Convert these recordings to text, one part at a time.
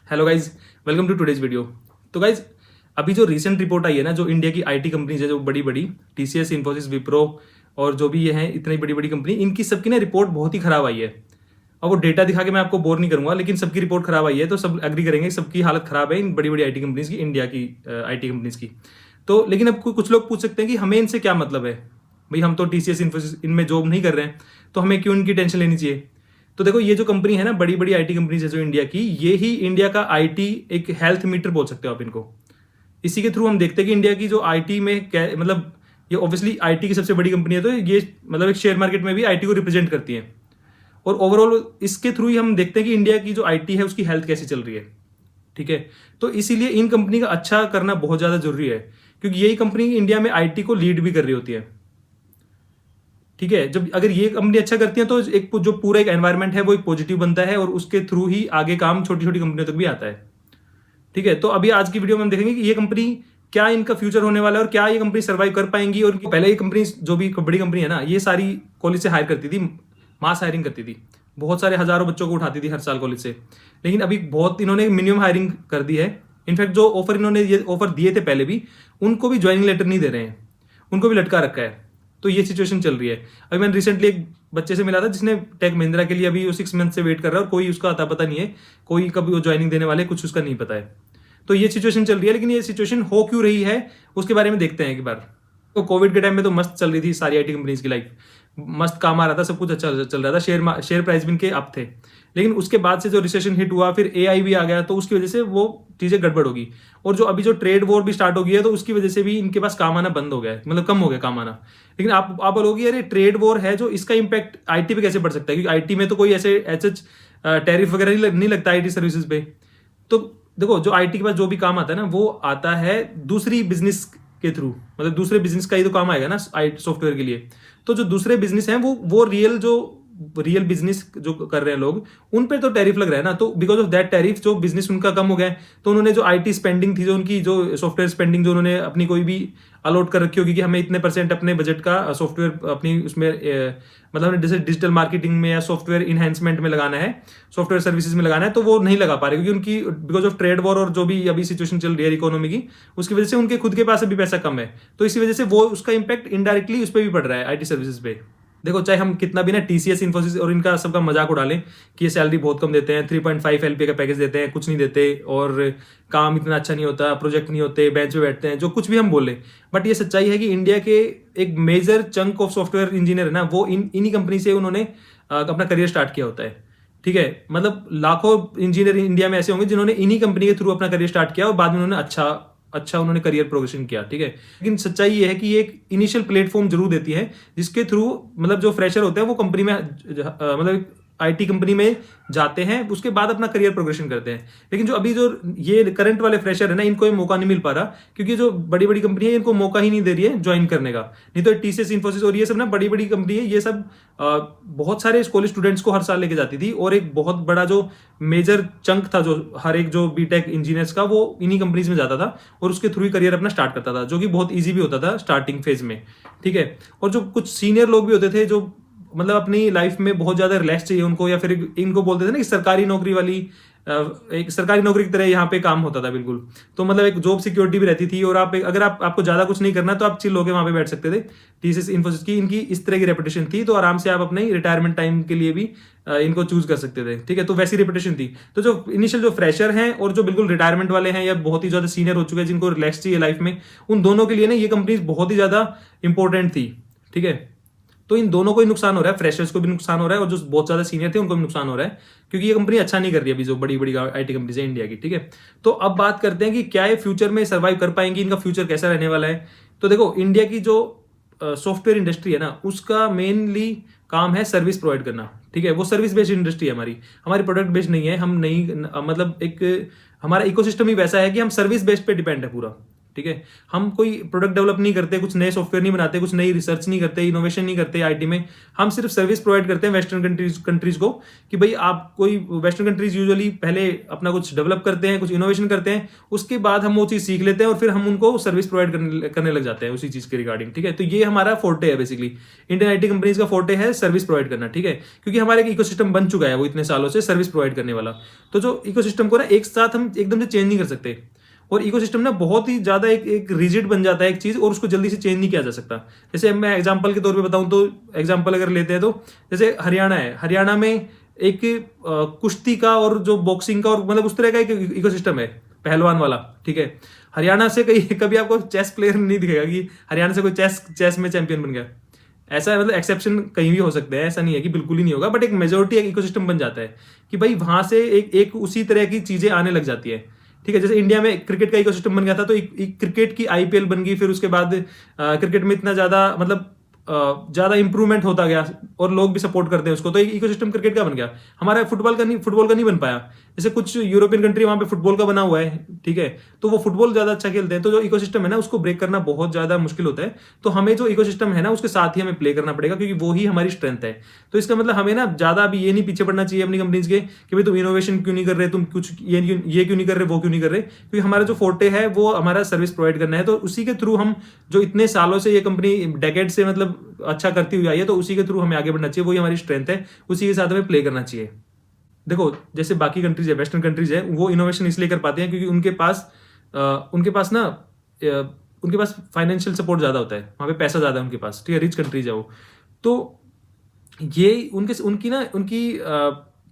Hello guys, welcome to today's video. तो guys, अभी जो रिसेंट रिपोर्ट आई है ना, जो इंडिया की आईटी कंपनीज है, जो बड़ी बड़ी टीसीएस, इन्फोसिस, विप्रो और जो भी ये हैं इतनी बड़ी बड़ी कंपनी, इनकी सबकी ना रिपोर्ट बहुत ही खराब आई है। और वो डेटा दिखा के मैं आपको बोर नहीं करूंगा, लेकिन सबकी रिपोर्ट खराब आई है तो सब एग्री करेंगे सबकी हालत खराब है इन बड़ी बड़ी आईटी कंपनीज की, इंडिया की आईटी कंपनीज की। तो लेकिन अब कुछ लोग पूछ सकते हैं कि हमें इनसे क्या मतलब है, भाई हम तो टीसीएस, इन्फोसिस इनमें जॉब नहीं कर रहे हैं, तो हमें क्यों इनकी टेंशन लेनी चाहिए। तो देखो, ये जो कंपनी है ना, बड़ी बड़ी आईटी कंपनीज है जो इंडिया की, ये ही इंडिया का आईटी एक हेल्थ मीटर बोल सकते हो आप इनको। इसी के थ्रू हम देखते हैं कि इंडिया की जो आईटी में मतलब ये ऑब्वियसली आईटी की सबसे बड़ी कंपनी है, तो ये मतलब एक शेयर मार्केट में भी आईटी को रिप्रेजेंट करती है। और ओवरऑल इसके थ्रू ही हम देखते हैं कि इंडिया की जो आईटी है उसकी हेल्थ कैसी चल रही है। ठीक है, तो इसीलिए इन कंपनी का अच्छा करना बहुत ज्यादा जरूरी है, क्योंकि यही कंपनी इंडिया में आईटी को लीड भी कर रही होती है। ठीक है, जब अगर ये कंपनी अच्छा करती है तो एक जो पूरा एक एनवायरनमेंट है वो एक पॉजिटिव बनता है, और उसके थ्रू ही आगे काम छोटी छोटी कंपनियों तक भी आता है। ठीक है, तो अभी आज की वीडियो में हम देखेंगे कि ये कंपनी क्या, इनका फ्यूचर होने वाला है और क्या ये कंपनी सर्वाइव कर पाएंगी। और पहले ये कंपनी, जो भी बड़ी कंपनी है ना, ये सारी कॉलेज से हायर करती थी, मास हायरिंग करती थी, बहुत सारे हजारों बच्चों को उठाती थी हर साल कॉलेज से। लेकिन अभी बहुत इन्होंने मिनिमम हायरिंग कर दी है। इनफैक्ट जो ऑफर इन्होंने ये ऑफर दिए थे पहले भी, उनको भी ज्वाइनिंग लेटर नहीं दे रहे हैं, उनको भी लटका रखा है। तो ये सिचुएशन चल रही है। अभी मैंने रिसेंटली एक बच्चे से मिला था जिसने टेक महिंद्रा के लिए अभी वो 6 मंथ से वेट कर रहा है, और कोई उसका अता पता नहीं है, कोई कभी वो ज्वाइनिंग देने वाले कुछ उसका नहीं पता है। तो ये सिचुएशन चल रही है, लेकिन ये सिचुएशन हो क्यों रही है उसके बारे में देखते हैं एक बार। तो कोविड के टाइम में तो मस्त चल रही थी सारी आईटी कंपनीज की लाइफ, मस्त काम आ रहा था, सब कुछ अच्छा चल रहा था, शेयर प्राइस भी इनके अप थे। लेकिन उसके बाद से जो रिसेशन हिट हुआ, फिर एआई भी आ गया, तो उसकी वजह से वो चीजें गड़बड़ होगी। और जो अभी जो ट्रेड वॉर भी स्टार्ट हो गई है, तो उसकी वजह से भी इनके पास काम आना बंद हो गया है, मतलब कम हो गया काम आना। लेकिन आप बोलोगे अरे ट्रेड वॉर है जो, इसका इंपैक्ट आईटी पे कैसे पड़ सकता है, क्योंकि आईटी में तो कोई ऐसे टैरिफ वगैरह नहीं लगता आईटी सर्विसेज पे। तो देखो, जो आईटी के पास जो भी काम आता है ना, वो आता है दूसरी बिजनेस के थ्रू, मतलब दूसरे बिजनेस का ही तो काम आएगा ना सॉफ्टवेयर के लिए। तो जो दूसरे बिजनेस हैं वो रियल बिजनेस जो कर रहे हैं लोग, उन पर तो टैरिफ लग रहा है ना। तो बिकॉज ऑफ दैट टैरिफ जो बिजनेस उनका कम हो गया है, तो उन्होंने जो आईटी स्पेंडिंग थी, जो उनकी जो सॉफ्टवेयर स्पेंडिंग जो उन्होंने अपनी कोई भी अलॉट कर रखी होगी कि हमें इतने % अपने बजट का सॉफ्टवेयर अपनी उसमें मतलब जैसे डिजिटल मार्केटिंग में या सॉफ्टवेयर इनहेंसमेंट में लगाना है, सॉफ्टवेयर सर्विसेज में लगाना है, तो वो नहीं लगा पा रहे, क्योंकि उनकी बिकॉज ऑफ ट्रेड वॉर और जो भी अभी सिचुएशन चल रही है इकोनॉमी की, उसकी वजह से उनके खुद के पास अभी पैसा कम है। तो इसी वजह से वो उसका इंपैक्ट इनडायरेक्टली उस पर भी पड़ रहा है, आईटी सर्विसेज पे। देखो, चाहे हम कितना भी ना टीसीएस, इन्फोसिस और इनका सबका मजाक उड़ा लें कि ये सैलरी बहुत कम देते हैं, 3.5 LPA का पैकेज देते हैं, कुछ नहीं देते, और काम इतना अच्छा नहीं होता, प्रोजेक्ट नहीं होते, बेंच पे बैठते हैं, जो कुछ भी हम बोले, बट ये सच्चाई है कि इंडिया के एक major chunk of software engineer है ना, वो इन्हीं कंपनी से उन्होंने अपना करियर स्टार्ट किया होता है। ठीक है, मतलब लाखों इंजीनियर इंडिया में ऐसे होंगे जिन्होंने इन्हीं कंपनी के थ्रू अपना करियर स्टार्ट किया, और बाद में उन्होंने अच्छा उन्होंने करियर प्रोग्रेशन किया। ठीक है, लेकिन सच्चाई ये है कि ये एक इनिशियल प्लेटफॉर्म जरूर देती है, जिसके थ्रू मतलब जो फ्रेशर होते हैं वो कंपनी में मतलब आईटी कंपनी में जाते हैं, उसके बाद अपना करियर प्रोग्रेशन करते हैं। लेकिन जो अभी जो ये करंट वाले फ्रेशर है ना, इनको ये मौका नहीं मिल पा रहा, क्योंकि जो बड़ी बड़ी कंपनी है इनको मौका ही नहीं दे रही है ज्वाइन करने का। नहीं तो टीसीएस, इन्फोसिस और ये सब ना बड़ी बड़ी कंपनी है, ये सब बहुत सारे कॉलेज स्टूडेंट्स को हर साल लेके जाती थी, और एक बहुत बड़ा जो मेजर चंक था जो हर एक जो बीटेक इंजीनियर्स का, वो इन्हीं कंपनीज में जाता था, और उसके थ्रू ही करियर अपना स्टार्ट करता था, जो कि बहुत ईजी भी होता था स्टार्टिंग फेज में। ठीक है, और जो कुछ सीनियर लोग भी होते थे जो मतलब अपनी लाइफ में बहुत ज्यादा रिलैक्स चाहिए उनको, या फिर इनको बोलते थे ना कि सरकारी नौकरी वाली, एक सरकारी नौकरी की तरह यहाँ पे काम होता था बिल्कुल। तो मतलब एक जॉब सिक्योरिटी भी रहती थी, और अगर आपको ज्यादा कुछ नहीं करना तो आप चिल होकर वहां पे बैठ सकते थे। टीसीएस, इन्फोसिस की इनकी इस तरह की रेपुटेशन थी, तो आराम से आप अपने रिटायरमेंट टाइम के लिए भी इनको चूज कर सकते थे। ठीक है, तो वैसी रेपुटेशन थी। तो जो इनिशियल जो फ्रेशर हैं और जो बिल्कुल रिटायरमेंट वाले हैं या बहुत ही ज्यादा सीनियर हो चुके हैं, जिनको रिलैक्स चाहिए लाइफ में, उन दोनों के लिए ना ये कंपनी बहुत ही ज्यादा इंपॉर्टेंट थी। ठीक है, तो इन दोनों को ही नुकसान हो रहा है, फ्रेशर्स को भी नुकसान हो रहा है, और जो बहुत ज्यादा सीनियर थे उनको भी नुकसान हो रहा है, क्योंकि ये कंपनी अच्छा नहीं कर रही है अभी, जो बड़ी बड़ी आईटी कंपनीज है इंडिया की। ठीक है, तो अब बात करते हैं कि क्या ये फ्यूचर में सर्वाइव कर पाएंगी, इनका फ्यूचर कैसा रहने वाला है। तो देखो, इंडिया की जो सॉफ्टवेयर इंडस्ट्री है ना, उसका मेनली काम है सर्विस प्रोवाइड करना। ठीक है, वो सर्विस बेस्ड इंडस्ट्री है हमारी प्रोडक्ट बेस्ड नहीं है। हम नहीं मतलब एक हमारा इकोसिस्टम ही वैसा है कि हम सर्विस बेस्ड पे डिपेंड है पूरा। ठीक है। हम कोई प्रोडक्ट डेवलप नहीं करते, कुछ नए सॉफ्टवेयर नहीं बनाते, कुछ नई रिसर्च नहीं करते, इनोवेशन नहीं करते आईटी में। हम सिर्फ सर्विस प्रोवाइड करते हैं वेस्टर्न कंट्रीज को कि भाई आप कोई वेस्टर्न कंट्रीज यूजुअली पहले अपना कुछ डेवलप करते हैं, कुछ इनोवेशन करते हैं, उसके बाद हम वो चीज़ सीख लेते हैं और फिर हम उनको सर्विस प्रोवाइड करने लग जाते हैं उसी चीज़ के रिगार्डिंग, ठीक है। तो ये हमारा फोर्टे है बेसिकली, इंडियन आईटी कंपनीज का फोर्टे है सर्विस प्रोवाइड करना, ठीक है। क्योंकि हमारे एक इकोसिस्टम बन चुका है वो इतने सालों से सर्विस प्रोवाइड करने वाला। तो जो इकोसिस्टम को ना एक साथ हम एकदम से चेंज नहीं कर सकते, और इकोसिस्टम ना बहुत ही ज्यादा एक रिजिड बन जाता है एक चीज, और उसको जल्दी से चेंज नहीं किया जा सकता। जैसे मैं एग्जांपल के तौर पे बताऊं तो, एग्जांपल अगर लेते हैं तो जैसे हरियाणा है, हरियाणा में एक कुश्ती का और जो बॉक्सिंग का और मतलब उस तरह का एक इकोसिस्टम है पहलवान वाला, ठीक है। हरियाणा से कभी आपको चेस प्लेयर नहीं दिखेगा कि हरियाणा से कोई चेस में चैंपियन बन गया। ऐसा मतलब एक्सेप्शन कहीं भी हो सकते हैं, ऐसा नहीं है कि बिल्कुल ही नहीं होगा, बट एक मेजोरिटी एक इकोसिस्टम बन जाता है कि भाई वहां से एक उसी तरह की चीजें आने लग जाती है, ठीक है। जैसे इंडिया में क्रिकेट का इकोसिस्टम बन गया था, तो एक क्रिकेट की आईपीएल बन गई, फिर उसके बाद क्रिकेट में इतना ज्यादा मतलब ज्यादा इंप्रूवमेंट होता गया और लोग भी सपोर्ट करते हैं उसको, तो एक इकोसिस्टम क्रिकेट का बन गया। हमारा फुटबॉल का नहीं बन पाया। जैसे कुछ यूरोपियन कंट्री वहां पे फुटबॉल का बना हुआ है, ठीक है, तो वो फुटबॉल ज्यादा अच्छा खेलते हैं। तो जो इकोसिस्टम है ना उसको ब्रेक करना बहुत ज्यादा मुश्किल होता है। तो हमें जो इकोसिस्टम है ना उसके साथ ही हमें प्ले करना पड़ेगा, क्योंकि वो ही हमारी स्ट्रेंथ है। तो इसका मतलब हमें ना ज्यादा अभी ये नहीं पीछे पड़ना चाहिए अपनी कंपनीज के कि भाई तुम इनोवेशन क्यों नहीं कर रहे, तुम कुछ ये क्यों नहीं कर रहे, वो क्यों नहीं कर रहे, क्योंकि हमारा जो फोर्टे है वो हमारा सर्विस प्रोवाइड करना है। तो उसी के थ्रू हम जो इतने सालों से ये कंपनी डेकेड से मतलब अच्छा करती हुई आई है, तो उसी के थ्रू हमें आगे बढ़ना चाहिए, वही हमारी स्ट्रेंथ है, उसी के साथ हमें प्ले करना चाहिए। देखो जैसे बाकी कंट्रीज है, वेस्टर्न कंट्रीज है, वो इनोवेशन इसलिए कर पाते हैं क्योंकि उनके पास ना उनके पास फाइनेंशियल सपोर्ट ज्यादा होता है, वहां पे पैसा ज्यादा है उनके पास, ठीक है, रिच कंट्रीज है वो। तो ये उनकी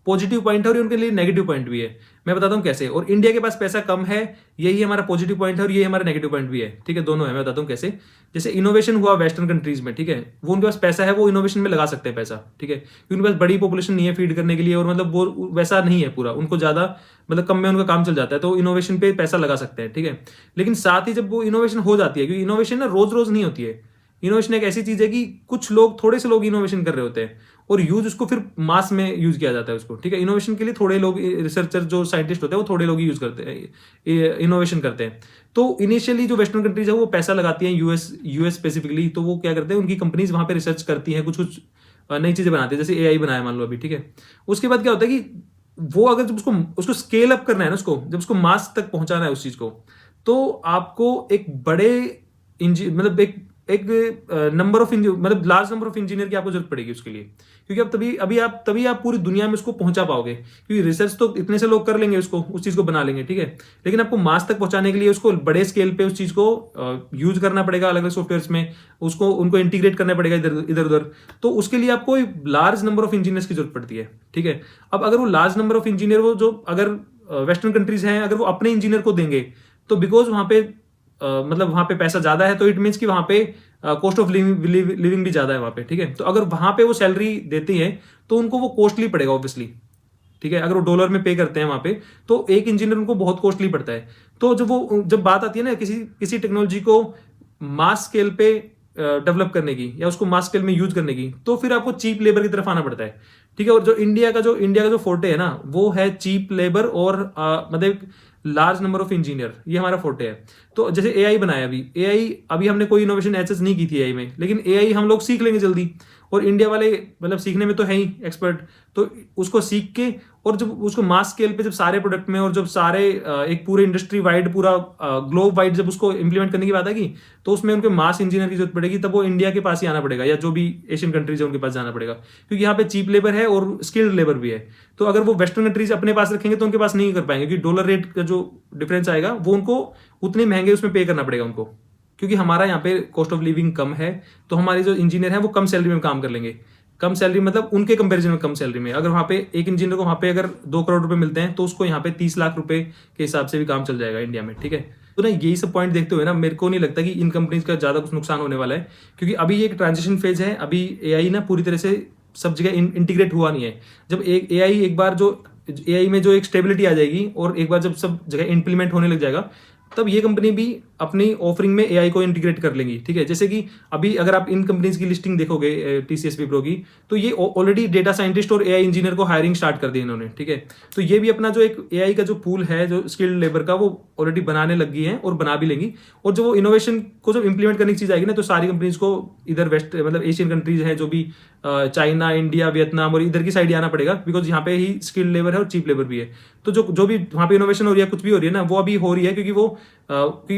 पॉजिटिव पॉइंट है और उनके लिए नेगेटिव पॉइंट भी है। मैं बताता हूँ कैसे। और इंडिया के पास पैसा कम है, यही हमारा पॉजिटिव पॉइंट है और यही हमारा नेगेटिव पॉइंट भी है, ठीक है, दोनों है। मैं बताता हूँ कैसे। जैसे इनोवेशन हुआ वेस्टर्न कंट्रीज में, ठीक है, वो उनके पास पैसा है, वो इनोवेशन में लगा सकते हैं पैसा, ठीक है, क्योंकि उनके पास बड़ी पॉपुलेशन नहीं है फीड करने के लिए, और मतलब वो वैसा नहीं है पूरा, उनको ज्यादा मतलब कम में उनका काम चल जाता है, तो इनोवेशन पे पैसा लगा सकते हैं, ठीक है। लेकिन साथ ही जब वो इनोवेशन हो जाती है, क्योंकि इनोवेशन ना रोज रोज नहीं होती है, इनोवेशन एक ऐसी चीज है कि कुछ लोग, थोड़े से लोग इनोवेशन कर रहे होते हैं और यूज उसको फिर मास में यूज किया जाता है उसको, ठीक है। इनोवेशन के लिए थोड़े लोग, रिसर्चर जो साइंटिस्ट होते हैं वो थोड़े लोग ही यूज करते हैं, इनोवेशन करते हैं। तो इनिशियली जो वेस्टर्न कंट्रीज है वो पैसा लगाती हैं, यूएस स्पेसिफिकली, तो वो क्या करते हैं, उनकी कंपनीज वहां पे रिसर्च करती हैं, कुछ नई चीजें बनाती है, जैसे एआई बनाया मान लो अभी, ठीक है। उसके बाद क्या होता है कि वो अगर जब उसको स्केल अप करना है ना, जब उसको मास तक पहुंचाना है उस चीज को, तो आपको एक बड़े मतलब एक नंबर ऑफ मतलब लार्ज नंबर ऑफ इंजीनियर की आपको जरूरत पड़ेगी उसके लिए, क्योंकि अब तभी आप पूरी दुनिया में उसको पहुंचा पाओगे, क्योंकि रिसर्च तो इतने से लोग कर लेंगे उसको, उस चीज को बना लेंगे, ठीक है, लेकिन आपको मास तक पहुंचाने के लिए उसको बड़े स्केल पे उस चीज को यूज करना पड़ेगा अलग अलग सॉफ्टवेयर में, उनको इंटीग्रेट करना पड़ेगा इधर उधर। तो उसके लिए आपको लार्ज नंबर ऑफ इंजीनियर्स की जरूरत पड़ती है, ठीक है। अब अगर वो लार्ज नंबर ऑफ इंजीनियर, वो जो अगर वेस्टर्न कंट्रीज हैं, अगर वो अपने इंजीनियर को देंगे, तो बिकॉज वहां पे मतलब वहां पे पैसा ज्यादा है, तो इट मीन्स कि वहां पे कॉस्ट ऑफ लिविंग भी ज्यादा है वहां पे, ठीक है। तो अगर वहां पे वो सैलरी देती है तो उनको वो कॉस्टली पड़ेगा ऑब्वियसली, ठीक है। अगर वो डॉलर में पे करते हैं वहां पे, तो एक इंजीनियर उनको बहुत कॉस्टली पड़ता है। तो जब बात आती है ना किसी टेक्नोलॉजी को मास स्केल पे डेवलप करने की या उसको मास स्केल में यूज करने की, तो फिर आपको चीप लेबर की तरफ आना पड़ता है, ठीक है। और जो इंडिया का जो फोर्टे है ना, वो है चीप लेबर और मतलब लार्ज नंबर ऑफ इंजीनियर, ये हमारा फोर्टे है। तो जैसे एआई बनाया, अभी हमने कोई इनोवेशन एसेस नहीं की थी एआई में, लेकिन एआई हम लोग सीख लेंगे जल्दी, और इंडिया वाले मतलब सीखने में तो है ही एक्सपर्ट, तो उसको सीख के और जब उसको मास स्केल पे जब सारे प्रोडक्ट में और जब सारे एक पूरे इंडस्ट्री वाइड, पूरा ग्लोब वाइड जब उसको इंप्लीमेंट करने की बात आएगी, तो उसमें उनके मास इंजीनियर की जरूरत पड़ेगी। तब वो इंडिया के पास ही आना पड़ेगा, या जो भी एशियन कंट्रीज है उनके पास जाना पड़ेगा, क्योंकि यहाँ पे चीप लेबर है और स्किल्ड लेबर भी है। तो अगर वो वेस्टर्न कंट्रीज अपने पास रखेंगे तो उनके पास नहीं कर पाएंगे, क्योंकि डॉलर रेट का जो डिफरेंस आएगा वो उनको उतने महंगे उसमें पे करना पड़ेगा उनको, क्योंकि हमारा यहाँ पे कॉस्ट ऑफ लिविंग कम है। तो हमारे जो इंजीनियर है वो कम सैलरी में काम कर लेंगे, कम सैलरी मतलब उनके कंपैरिजन में कम सैलरी में। अगर वहां पे एक इंजीनियर को वहां पे अगर 2 करोड़ रुपए मिलते हैं, तो उसको यहाँ पे 30 लाख रुपए के हिसाब से भी काम चल जाएगा इंडिया में, ठीक है। तो ना यही सब पॉइंट देखते हुए ना मेरे को नहीं लगता कि इन कंपनीज का ज्यादा कुछ नुकसान होने वाला है, क्योंकि अभी ये एक ट्रांजिशन फेज है। अभी एआई ना पूरी तरह से सब जगह इंटीग्रेट हुआ नहीं है। जब एआई में जो एक स्टेबिलिटी आ जाएगी और एक बार जब सब जगह इंप्लीमेंट होने लग जाएगा, तब ये कंपनी भी अपनी ऑफरिंग में एआई को इंटीग्रेट कर लेंगी। ठीक है, जैसे कि अभी अगर आप इन कंपनीज की लिस्टिंग देखोगे टीसीएस विप्रो की, तो ये ऑलरेडी डेटा साइंटिस्ट और एआई इंजीनियर को हायरिंग स्टार्ट कर दी इन्होंने। ठीक है, तो ये भी अपना जो एक एआई का जो पूल है, जो स्किल्ड लेबर का, वो ऑलरेडी बनाने लगी है और बना भी लेंगी। और जो वो इनोवेशन को जब इंप्लीमेंट करने की चीज आएगी ना, तो सारी कंपनीज को इधर वेस्ट मतलब एशियन कंट्रीज हैं, जो भी चाइना, इंडिया, वियतनाम और इधर की साइड आना पड़ेगा, बिकॉज यहाँ पे ही स्किल्ड लेबर है और चीप लेबर भी है। तो जो भी वहाँ पे इनोवेशन हो रही है, कुछ भी हो रही है ना, वो अभी हो रही है क्योंकि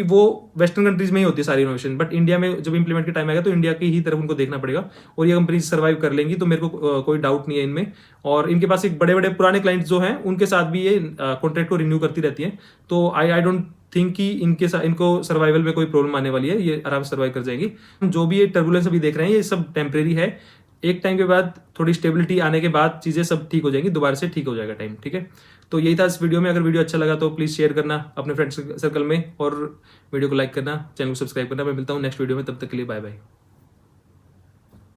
वो वेस्टर्न कंट्रीज में ही होती है सारी इनोवेशन। बट इंडिया में जब इंप्लीमेंट के टाइम आएगा तो इंडिया की ही तरफ उनको देखना पड़ेगा, और ये कंपनीज सर्वाइव कर लेंगी। तो मेरे को कोई डाउट नहीं है इनमें। और इनके पास एक बड़े बड़े पुराने क्लाइंट्स जो हैं, उनके साथ भी ये कॉन्ट्रैक्ट को रिन्यू करती रहती है। तो आई डोंट थिंक कि इनको सर्वाइवल में कोई प्रॉब्लम आने वाली है, ये आराम से सर्वाइव कर जाएंगी। जो भी ये टर्बुलेंस अभी देख रहे हैं, ये सब टेम्परेरी है। एक टाइम के बाद थोड़ी स्टेबिलिटी आने के बाद चीजें सब ठीक हो जाएंगी, दोबारा से ठीक हो जाएगा टाइम। ठीक है, तो यही था इस वीडियो में। अगर वीडियो अच्छा लगा तो प्लीज शेयर करना अपने फ्रेंड्स सर्कल में, और वीडियो को लाइक करना, चैनल को सब्सक्राइब करना। मैं मिलता हूँ नेक्स्ट वीडियो में, तब तक के लिए बाय बाय।